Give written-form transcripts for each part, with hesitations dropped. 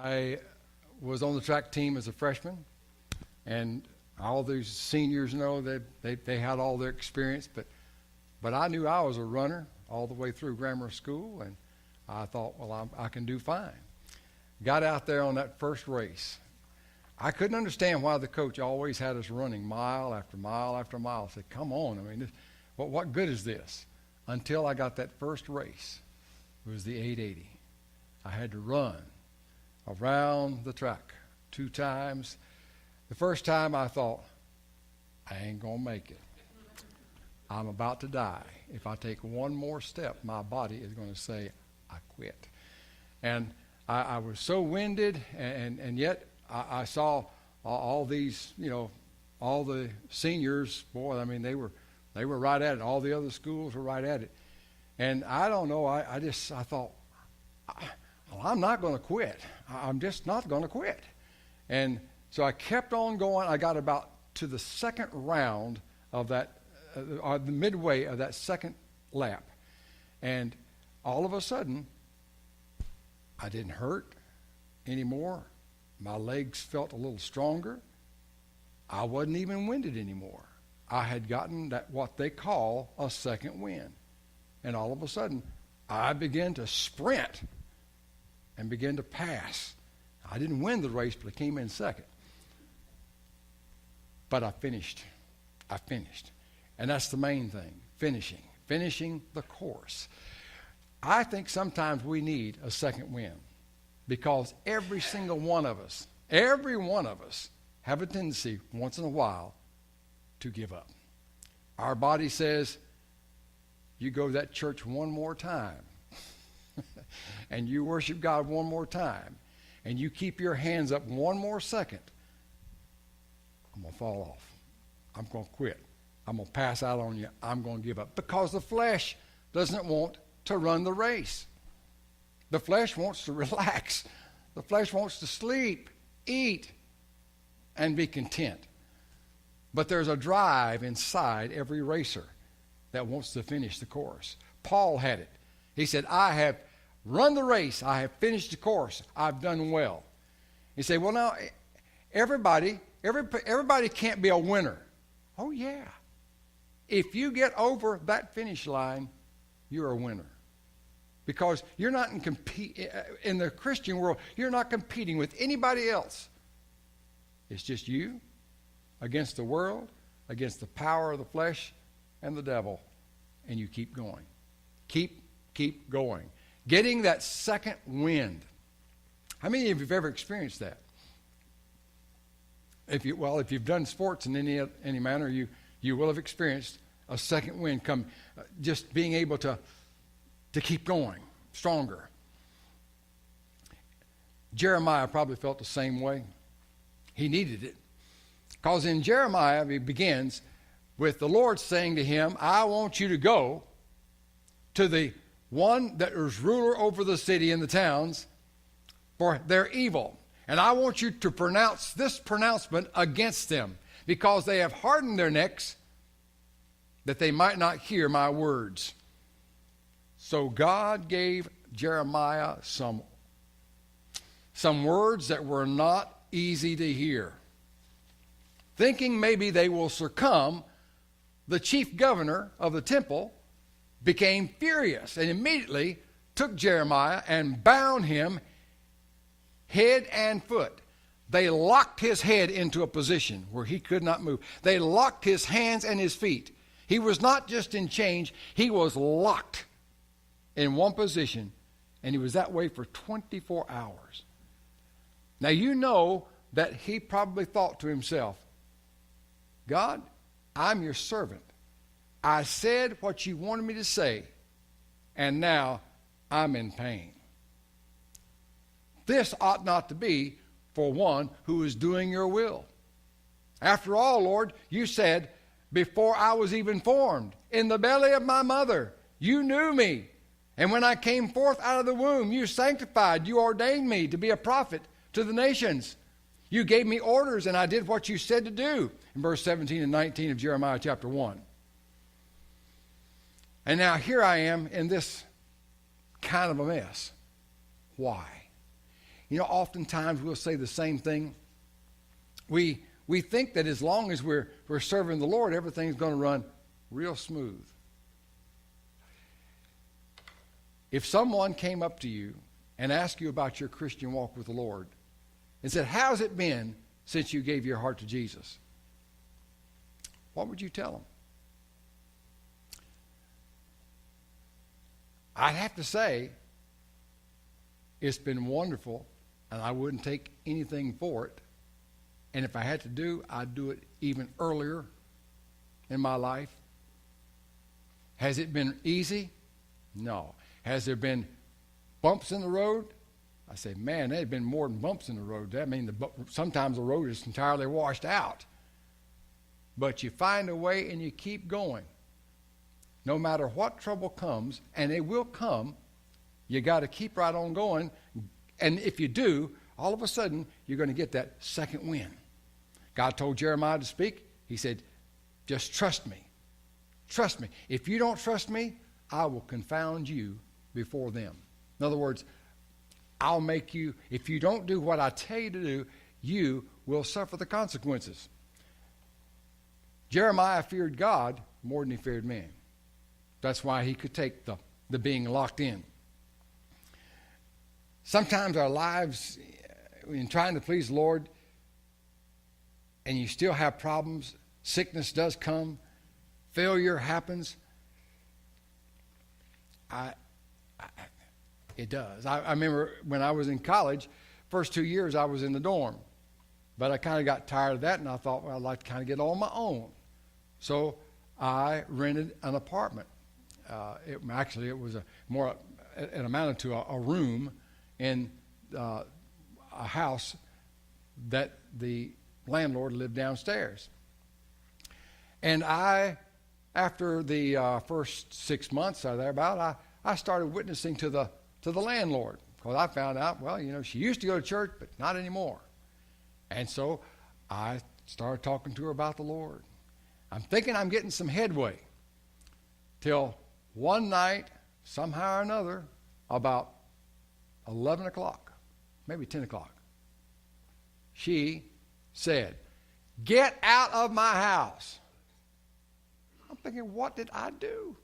I was on the track team as a freshman, and all these seniors know that they had all their experience, but I knew I was a runner all the way through grammar school, and I thought, well, I can do fine. Got out there on that first race. I couldn't understand why the coach always had us running mile after mile after mile. I said, come on, I mean, what good is this? Until I got that first race. It was the 880. I had to run around the track 2 times. The first time I thought, I ain't going to make it. I'm about to die. If I take one more step, my body is going to say, I quit. And I was so winded, and yet I saw all these, all the seniors, boy, I mean, they were right at it. All the other schools were right at it. And I don't know, I thought, well, I'm not going to quit. I'm just not going to quit. And so I kept on going. I got about to the second round of that, or the midway of that second lap. And all of a sudden, I didn't hurt anymore. My legs felt a little stronger. I wasn't even winded anymore. I had gotten that what they call a second wind. And all of a sudden, I began to sprint and began to pass. I didn't win the race, but I came in second. But I finished. And that's the main thing, finishing the course. I think sometimes we need a second wind because every single one of us, have a tendency once in a while to give up. Our body says, you go to that church one more time and you worship God one more time and you keep your hands up one more second, I'm going to fall off. I'm going to quit. I'm going to pass out on you. I'm going to give up. Because the flesh doesn't want to run the race. The flesh wants to relax. The flesh wants to sleep, eat, and be content. But there's a drive inside every racer that wants to finish the course. Paul had it. He said, I have run the race. I have finished the course. I've done well. You say, well, now, everybody can't be a winner. Oh, yeah. If you get over that finish line, you're a winner. Because you're not in the Christian world, you're not competing with anybody else. It's just you against the world, against the power of the flesh and the devil, and you keep going. Keep going. Getting that second wind. How many of you have ever experienced that? If you've done sports in any manner, you will have experienced a second wind come, just being able to keep going stronger. Jeremiah probably felt the same way. He needed it. Because in Jeremiah, it begins with the Lord saying to him, I want you to go to the one that is ruler over the city and the towns, for their evil. And I want you to pronounce this pronouncement against them, because they have hardened their necks, that they might not hear my words. So God gave Jeremiah some words that were not easy to hear. Thinking maybe they will succumb, the chief governor of the temple became furious and immediately took Jeremiah and bound him head and foot. They locked his head into a position where he could not move. They locked his hands and his feet. He was not just in chains, he was locked in one position, and he was that way for 24 hours. Now you know that he probably thought to himself, God, I'm your servant. I said what you wanted me to say, and now I'm in pain. This ought not to be for one who is doing your will. After all, Lord, you said, before I was even formed, in the belly of my mother, you knew me. And when I came forth out of the womb, you sanctified, you ordained me to be a prophet to the nations. You gave me orders, and I did what you said to do. In verse 17 and 19 of Jeremiah chapter 1. And now here I am in this kind of a mess. Why? Oftentimes we'll say the same thing. We think that as long as we're serving the Lord, everything's going to run real smooth. If someone came up to you and asked you about your Christian walk with the Lord and said, how's it been since you gave your heart to Jesus? What would you tell them? I'd have to say, it's been wonderful, and I wouldn't take anything for it. And if I had to do, I'd do it even earlier in my life. Has it been easy? No. Has there been bumps in the road? I say, man, there have been more than bumps in the road. That means sometimes the road is entirely washed out. But you find a way and you keep going. No matter what trouble comes, and it will come, you got to keep right on going. And if you do, all of a sudden, you're going to get that second wind. God told Jeremiah to speak. He said, just trust me. Trust me. If you don't trust me, I will confound you before them. In other words, I'll make you, if you don't do what I tell you to do, you will suffer the consequences. Jeremiah feared God more than he feared man. That's why he could take the being locked in. Sometimes our lives, in trying to please the Lord, and you still have problems, sickness does come, failure happens. It does. I remember when I was in college, first 2 years I was in the dorm. But I kind of got tired of that, and I thought, well, I'd like to kind of get on my own. So I rented an apartment. It was it amounted to a room in a house that the landlord lived downstairs. And after the first 6 months or thereabout, I started witnessing to the landlord, because I found out, well, she used to go to church, but not anymore. And so I started talking to her about the Lord. I'm thinking I'm getting some headway, till one night, somehow or another, about 11 o'clock, maybe 10 o'clock, she said, "Get out of my house." I'm thinking, what did I do?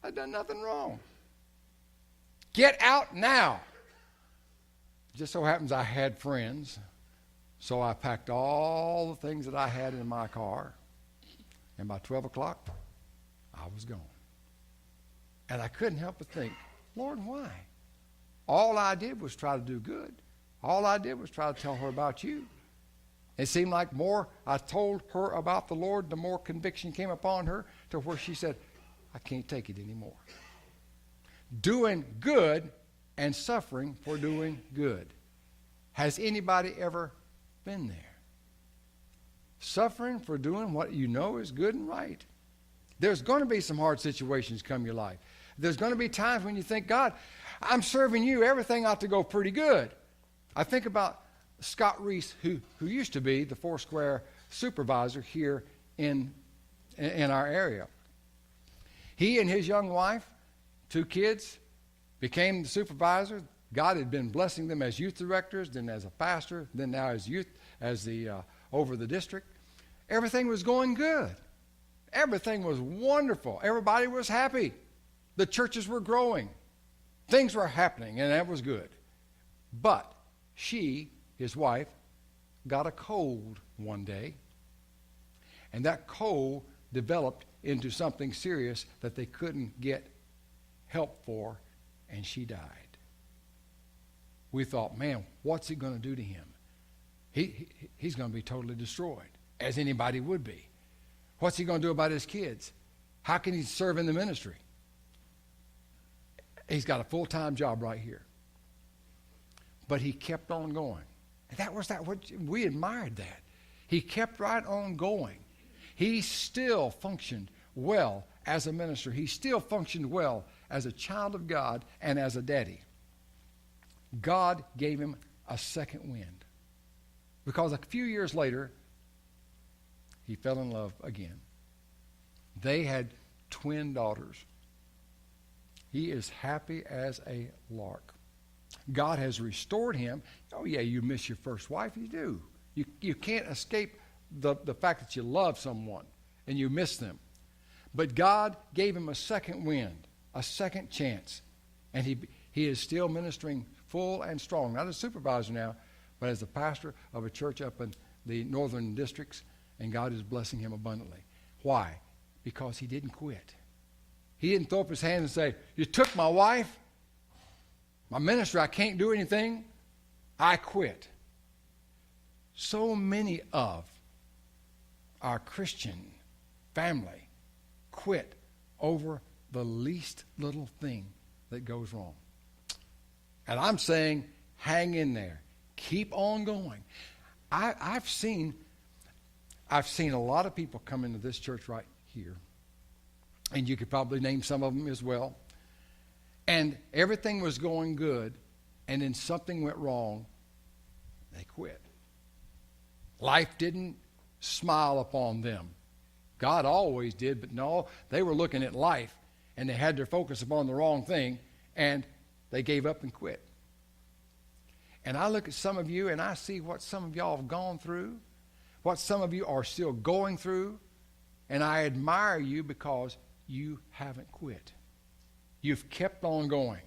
I've done nothing wrong. Get out now. Just so happens I had friends, so I packed all the things that I had in my car, and by 12 o'clock, I was gone. And I couldn't help but think, Lord, why? All I did was try to do good. All I did was try to tell her about you. It seemed like more I told her about the Lord, the more conviction came upon her, to where she said, I can't take it anymore. Doing good and suffering for doing good. Has anybody ever been there? Suffering for doing what you know is good and right. There's going to be some hard situations come your life. There's going to be times when you think, God, I'm serving you. Everything ought to go pretty good. I think about Scott Reese, who used to be the Foursquare supervisor here in our area. He and his young wife, 2 kids, became the supervisor. God had been blessing them as youth directors, then as a pastor, then now as over the district. Everything was going good. Everything was wonderful. Everybody was happy. The churches were growing. Things were happening, and that was good. But she, his wife, got a cold one day, and that cold developed into something serious that they couldn't get help for, and she died. We thought, man, what's he going to do to him? He's going to be totally destroyed, as anybody would be. What's he going to do about his kids? How can he serve in the ministry? He's got a full-time job right here. But he kept on going. And we admired that. He kept right on going. He still functioned well as a minister. He still functioned well as a child of God and as a daddy. God gave him a second wind. Because a few years later, he fell in love again. They had twin daughters. He is happy as a lark. God has restored him. Oh, yeah, you miss your first wife. You do. You can't escape the fact that you love someone and you miss them. But God gave him a second wind, a second chance. And he is still ministering full and strong. Not as supervisor now, but as the pastor of a church up in the northern districts. And God is blessing him abundantly. Why? Because he didn't quit. He didn't throw up his hands and say, you took my wife, my ministry, I can't do anything. I quit. So many of our Christian family quit over the least little thing that goes wrong. And I'm saying, hang in there. Keep on going. I've seen a lot of people come into this church right here. And you could probably name some of them as well. And everything was going good. And then something went wrong. They quit. Life didn't smile upon them. God always did, but no, they were looking at life. And they had their focus upon the wrong thing. And they gave up and quit. And I look at some of you and I see what some of y'all have gone through, what some of you are still going through, and I admire you because you haven't quit. You've kept on going.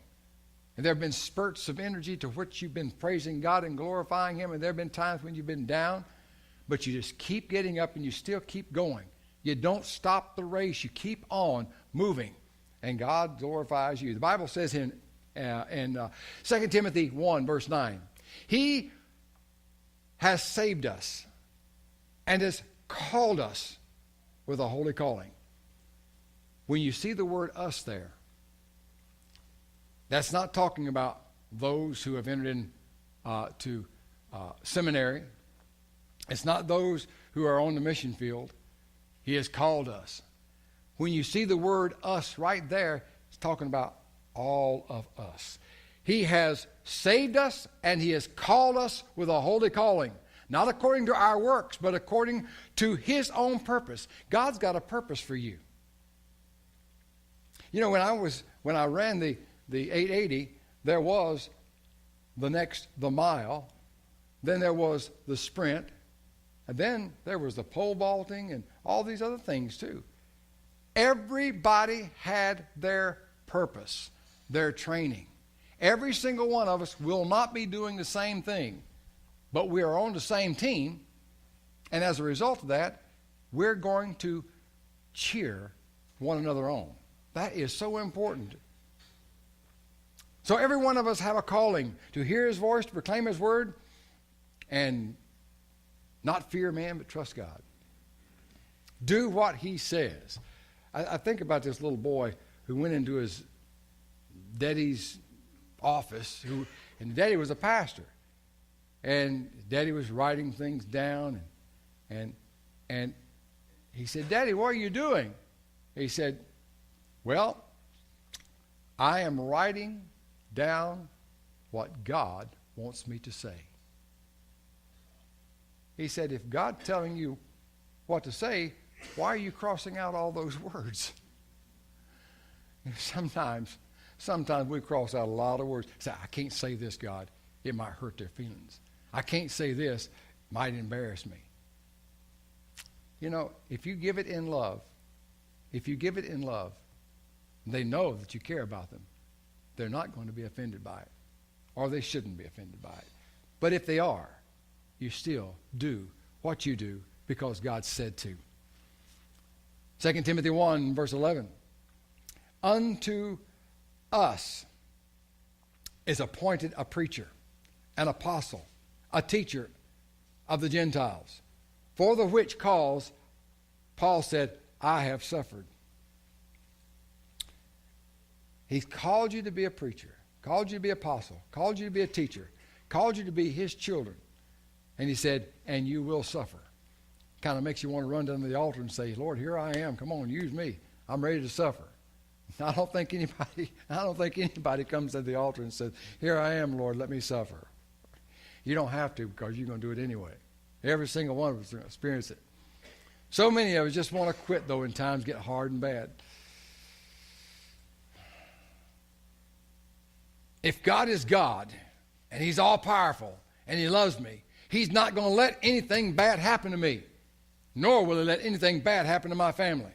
And there have been spurts of energy to which you've been praising God and glorifying him, and there have been times when you've been down, but you just keep getting up and you still keep going. You don't stop the race. You keep on moving, and God glorifies you. The Bible says in 2 Timothy 1, verse 9, he has saved us and has called us with a holy calling. When you see the word us there, that's not talking about those who have entered in to seminary. It's not those who are on the mission field. He has called us. When you see the word us right there, it's talking about all of us. He has saved us and he has called us with a holy calling. Not according to our works, but according to his own purpose. God's got a purpose for you. You know, when I ran the 880, there was the mile, then there was the sprint, and then there was the pole vaulting and all these other things too. Everybody had their purpose, their training. Every single one of us will not be doing the same thing, but we are on the same team, and as a result of that, we're going to cheer one another on. That is so important. So every one of us have a calling to hear his voice, to proclaim his word, and not fear man, but trust God. Do what he says. I think about this little boy who went into his daddy's office, and daddy was a pastor. And daddy was writing things down, and he said, Daddy, what are you doing? He said, well, I am writing down what God wants me to say. He said, if God's telling you what to say, why are you crossing out all those words? Sometimes we cross out a lot of words. Say, I can't say this, God. It might hurt their feelings. I can't say this. It might embarrass me. You know, if you give it in love, they know that you care about them. They're not going to be offended by it. Or they shouldn't be offended by it. But if they are, you still do what you do because God said to. 2 Timothy 1, verse 11. Unto us is appointed a preacher, an apostle, a teacher of the Gentiles, for the which cause Paul said, I have suffered. He's called you to be a preacher, called you to be an apostle, called you to be a teacher, called you to be his children. And he said, and you will suffer. Kind of makes you want to run down to the altar and say, Lord, here I am. Come on, use me. I'm ready to suffer. I don't think anybody comes to the altar and says, here I am, Lord, let me suffer. You don't have to because you're going to do it anyway. Every single one of us is going to experience it. So many of us just want to quit, though, when times get hard and bad. if God is God and he's all powerful and he loves me, he's not going to let anything bad happen to me, nor will he let anything bad happen to my family.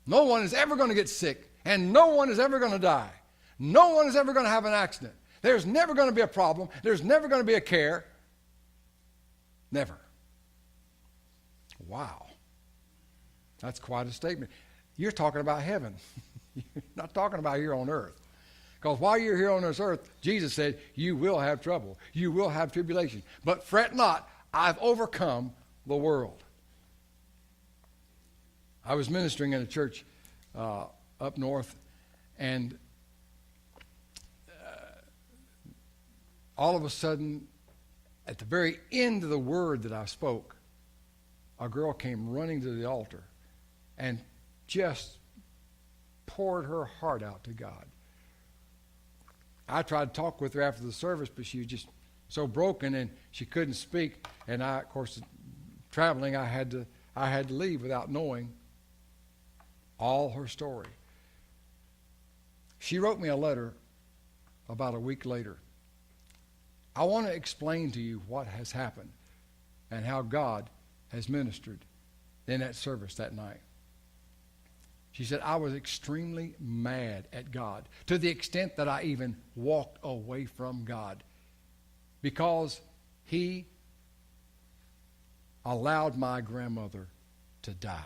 No one is ever going to get sick, and no one is ever going to die. No one is ever going to have an accident. There's never going to be a problem. There's never going to be a care. Never. Wow. That's quite a statement. You're talking about heaven. You're not talking about here on earth. Because while you're here on this earth, Jesus said, you will have trouble. You will have tribulation. But fret not, I've overcome the world. I was ministering in a church up north, and all of a sudden, at the very end of the word that I spoke, a girl came running to the altar and just poured her heart out to God. I tried to talk with her after the service, but she was just so broken and she couldn't speak. And I, of course, traveling, I had to leave without knowing all her story. She wrote me a letter about a week later. I want to explain to you what has happened and how God has ministered in that service that night. She said, I was extremely mad at God to the extent that I even walked away from God because he allowed my grandmother to die.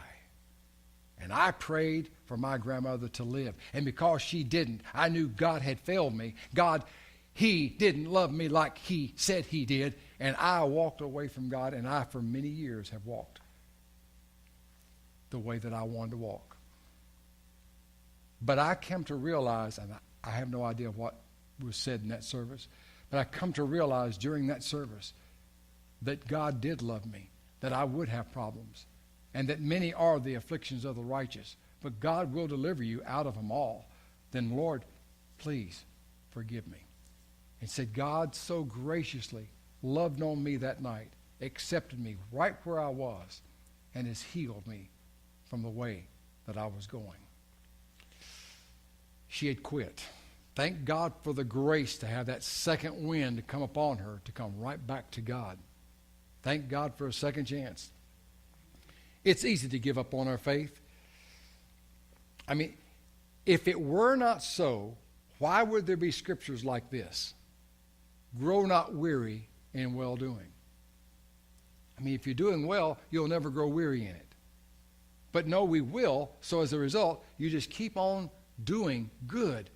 And I prayed for my grandmother to live. And because she didn't, I knew God had failed me. He didn't love me like he said he did. And I walked away from God, and I, for many years, have walked the way that I wanted to walk. But I come to realize, and I have no idea what was said in that service, but I come to realize during that service that God did love me, that I would have problems, and that many are the afflictions of the righteous, but God will deliver you out of them all. Then, Lord, please forgive me. And said, God so graciously loved on me that night, accepted me right where I was, and has healed me from the way that I was going. She had quit. Thank God for the grace to have that second wind to come upon her, to come right back to God. Thank God for a second chance. It's easy to give up on our faith. I mean, if it were not so, why would there be scriptures like this? Grow not weary in well-doing. I mean, if you're doing well, you'll never grow weary in it. But no, we will. So as a result, you just keep on doing good.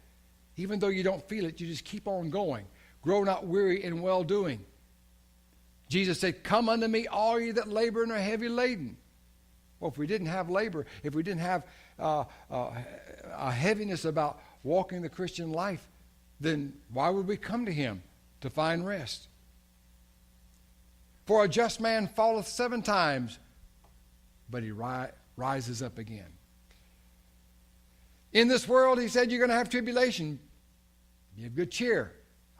Even though you don't feel it, you just keep on going. Grow not weary in well-doing. Jesus said, come unto me, all ye that labor and are heavy laden. Well, if we didn't have labor, if we didn't have a heaviness about walking the Christian life, then why would we come to him to find rest? For a just man falleth 7 times, but he rises up again. In this world, he said, you're going to have tribulation. Be of good cheer.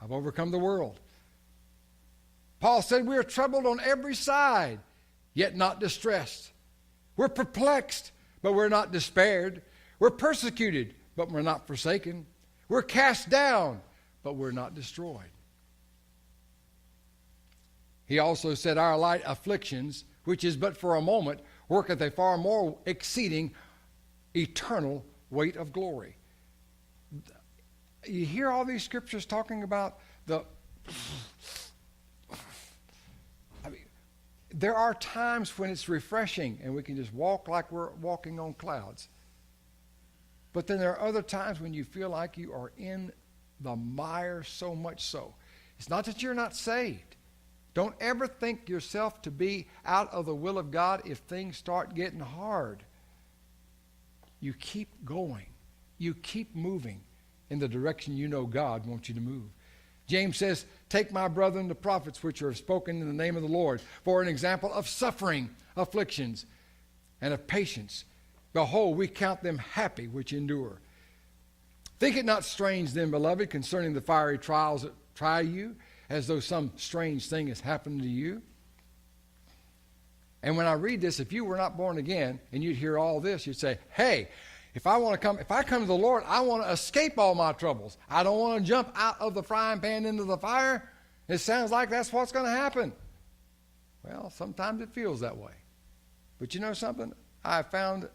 I've overcome the world. Paul said, we are troubled on every side, yet not distressed. We're perplexed, but we're not despaired. We're persecuted, but we're not forsaken. We're cast down, but we're not destroyed. He also said, our light afflictions, which is but for a moment, worketh a far more exceeding eternal weight of glory. You hear all these scriptures talking about there are times when it's refreshing and we can just walk like we're walking on clouds. But then there are other times when you feel like you are in the mire, so much so. It's not that you're not saved. Don't ever think yourself to be out of the will of God if things start getting hard. You keep going. You keep moving in the direction you know God wants you to move. James says, take my brethren the prophets which are spoken in the name of the Lord for an example of suffering, afflictions, and of patience. Behold, we count them happy which endure. Think it not strange then, beloved, concerning the fiery trials that try you, as though some strange thing has happened to you. And when I read this, if you were not born again and you'd hear all this, you'd say, hey, If I come to the Lord, I want to escape all my troubles. I don't want to jump out of the frying pan into the fire. It sounds like that's what's going to happen. Well, sometimes it feels that way. But you know something? I have found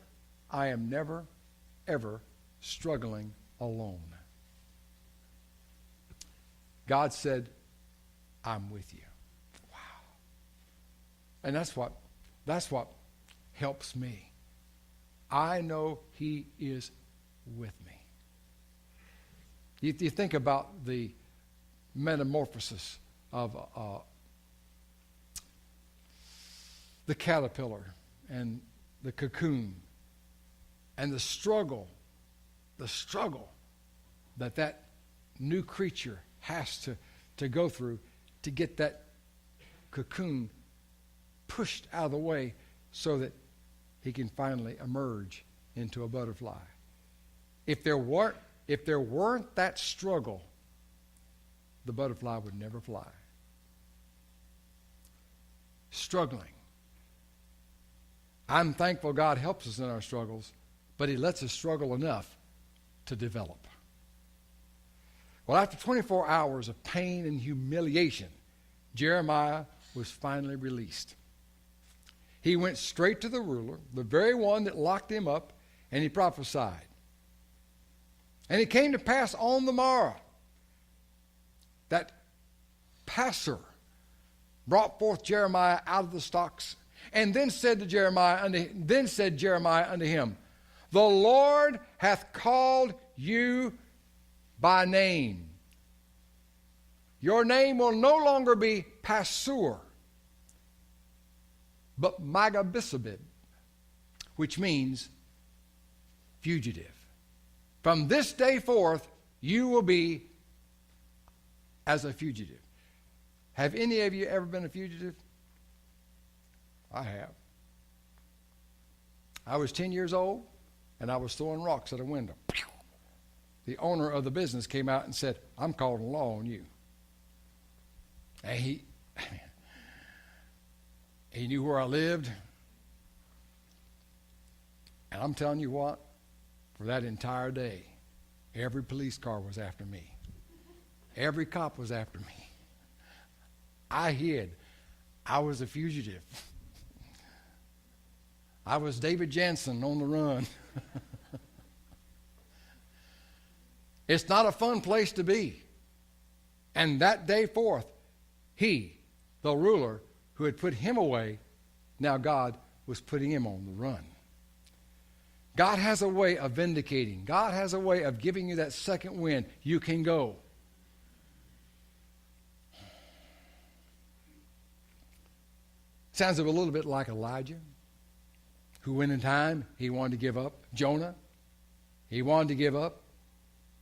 I am never, ever struggling alone. God said, I'm with you. Wow. And that's what helps me. I know he is with me. You think about the metamorphosis of the caterpillar and the cocoon and the struggle that new creature has to go through to get that cocoon pushed out of the way so that he can finally emerge into a butterfly. If there weren't that struggle, the butterfly would never fly. Struggling. I'm thankful God helps us in our struggles, but he lets us struggle enough to develop. Well, after 24 hours of pain and humiliation, Jeremiah was finally released. He went straight to the ruler, the very one that locked him up, and he prophesied. And it came to pass on the morrow that Passer brought forth Jeremiah out of the stocks, and then said Jeremiah unto him, the Lord hath called you by name. Your name will no longer be Passur, but Magabissabib, which means fugitive. From this day forth, you will be as a fugitive. Have any of you ever been a fugitive? I have. I was 10 years old, and I was throwing rocks at a window. The owner of the business came out and said, I'm calling the law on you. And he knew where I lived. And I'm telling you what, for that entire day, every police car was after me. Every cop was after me. I hid. I was a fugitive. I was David Jansen on the run. It's not a fun place to be. And that day forth, he, the ruler who had put him away, now God was putting him on the run. God has a way of vindicating. God has a way of giving you that second wind. You can go. Sounds a little bit like Elijah, who went in time, he wanted to give up. Jonah, he wanted to give up.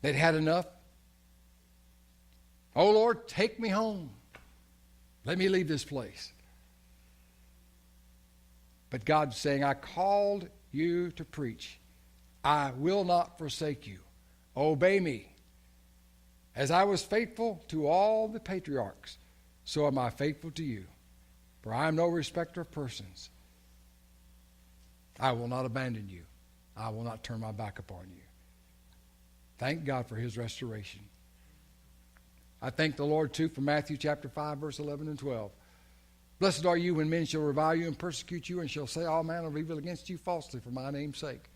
They'd had enough. Oh, Lord, take me home. Let me leave this place. But God's saying, I called you to preach. I will not forsake you. Obey me. As I was faithful to all the patriarchs, so am I faithful to you. For I am no respecter of persons. I will not abandon you. I will not turn my back upon you. Thank God for his restoration. I thank the Lord, too, for Matthew chapter 5, verse 11 and 12. Blessed are you when men shall revile you and persecute you and shall say all manner of evil against you falsely for my name's sake.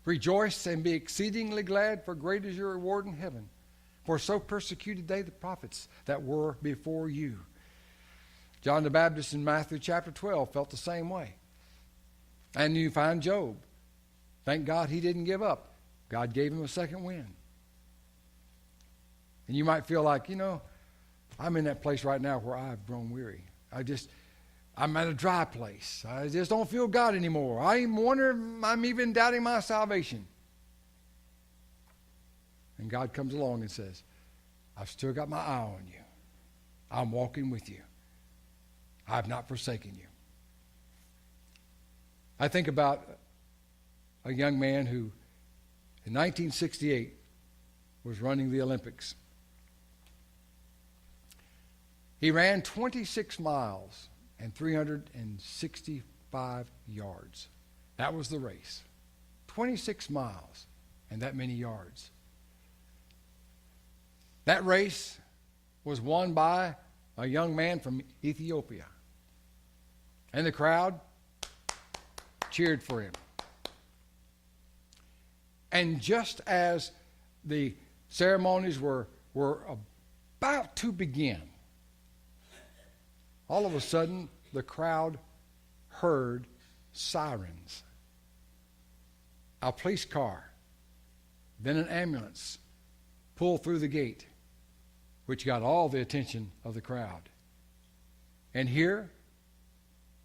Rejoice and be exceedingly glad, for great is your reward in heaven. For so persecuted they the prophets that were before you. John the Baptist in Matthew chapter 12 felt the same way. And you find Job. Thank God he didn't give up. God gave him a second wind. And you might feel like, I'm in that place right now where I've grown weary. I'm at a dry place. I just don't feel God anymore. I'm wondering, I'm even doubting my salvation. And God comes along and says, I've still got my eye on you. I'm walking with you. I've not forsaken you. I think about a young man who, in 1968, was running the Olympics. He ran 26 miles and 365 yards. That was the race. 26 miles and that many yards. That race was won by a young man from Ethiopia. And the crowd cheered for him. And just as the ceremonies were about to begin, all of a sudden the crowd heard sirens. A police car, then an ambulance pulled through the gate, which got all the attention of the crowd. And here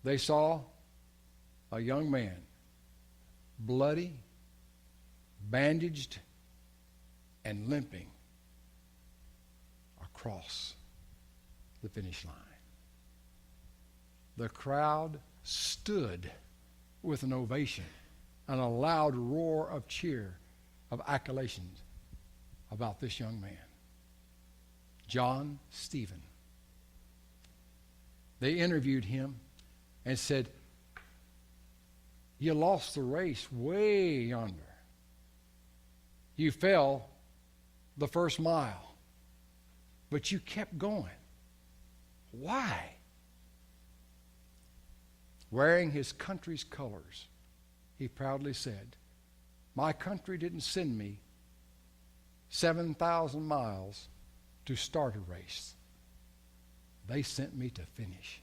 they saw a young man, bloody, bandaged, and limping across the finish line. The crowd stood with an ovation and a loud roar of cheer, of acclamations about this young man, John Stephen. They interviewed him and said, "You lost the race way yonder. You fell the first mile, but you kept going. Why?" Wearing his country's colors, he proudly said, "My country didn't send me 7,000 miles to start a race. They sent me to finish."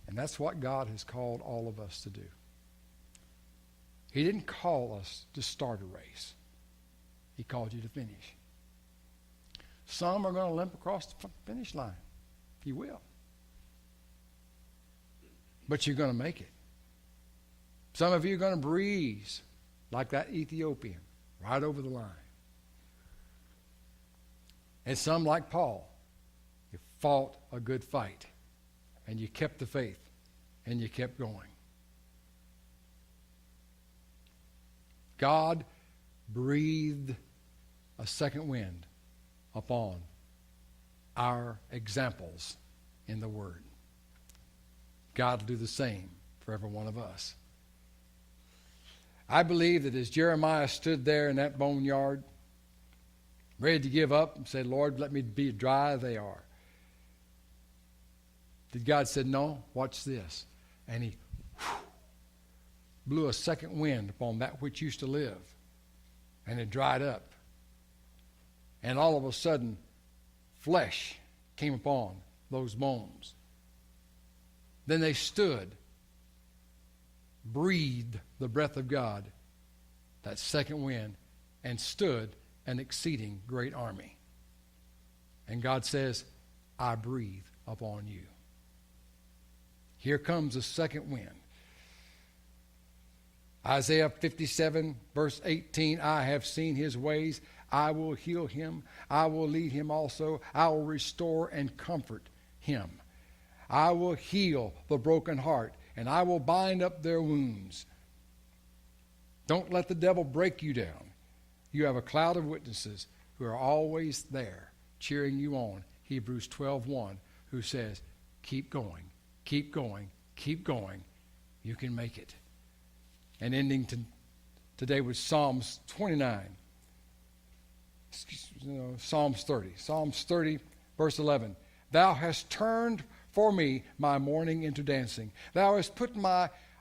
And that's what God has called all of us to do. He didn't call us to start a race. He called you to finish. Some are going to limp across the finish line. You will. But you're going to make it. Some of you are going to breeze like that Ethiopian right over the line. And some, like Paul, you fought a good fight, and you kept the faith, and you kept going. God breathed a second wind upon our examples in the Word. God will do the same for every one of us. I believe that as Jeremiah stood there in that boneyard, ready to give up and say, "Lord, let me be dry," they are. Did God say, "No, watch this"? And he blew a second wind upon that which used to live, and it dried up. And all of a sudden, flesh came upon those bones. Then they stood, breathed the breath of God, that second wind, and stood an exceeding great army. And God says, "I breathe upon you." Here comes the second wind. Isaiah 57, verse 18, "I have seen his ways. I will heal him. I will lead him also. I will restore and comfort him. I will heal the broken heart, and I will bind up their wounds." Don't let the devil break you down. You have a cloud of witnesses who are always there cheering you on. Hebrews 12:1, who says, "Keep going, keep going, keep going. You can make it." And ending today with Psalms 29. Psalms 30. Psalms 30, verse 11. "Thou hast turned for me my mourning into dancing. Thou hast put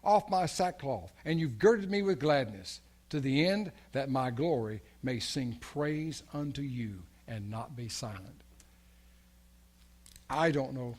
off my sackcloth, and you've girded me with gladness, to the end that my glory may sing praise unto you and not be silent." I don't know